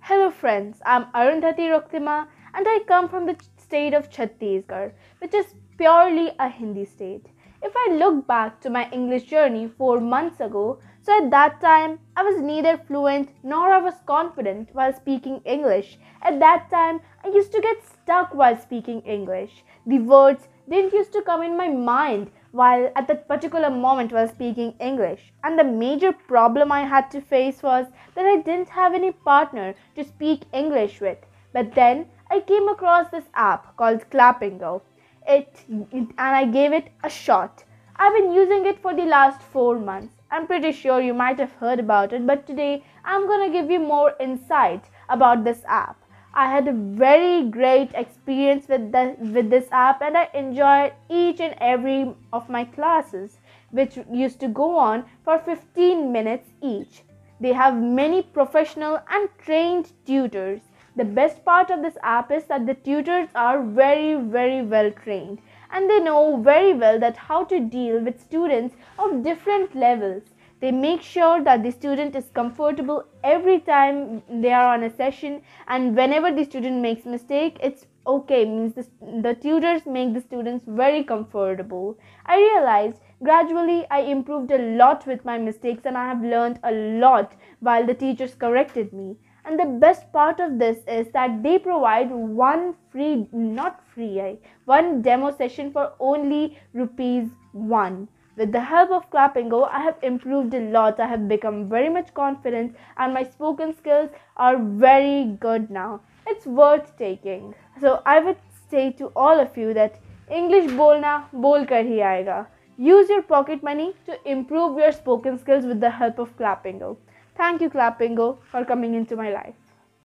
Hello friends, I'm Arundhati Roktima and I come from the state of Chhattisgarh, which is purely a Hindi state. If I look back to my English journey 4 months ago, so at that time I was neither fluent nor I was confident while speaking English. At that time I used to get stuck while speaking English. The words didn't used to come in my mind while at that particular moment while speaking English. And the major problem I had to face was that I didn't have any partner to speak English with. But then I came across this app called Clapingo. And I gave it a shot. I've been using it for the last 4 months. I'm pretty sure you might have heard about it, but today I'm going to give you more insight about this app. I had a very great experience with this app and I enjoyed each and every of my classes, which used to go on for 15 minutes each. They have many professional and trained tutors. The best part of this app is that the tutors are very well trained and they know very well that how to deal with students of different levels. They make sure that the student is comfortable every time they are on a session, and whenever the student makes mistake, it's okay, means the tutors make the students very comfortable. I realized gradually I improved a lot with my mistakes and I have learned a lot while the teachers corrected me. And the best part of this is that they provide one demo session for only ₹1. With the help of Clapingo, I have improved a lot. I have become very much confident and my spoken skills are very good now. It's worth taking. So I would say to all of you that English bolna bol kar hi aayega. Use your pocket money to improve your spoken skills with the help of Clapingo. Thank you, Clapingo, for coming into my life.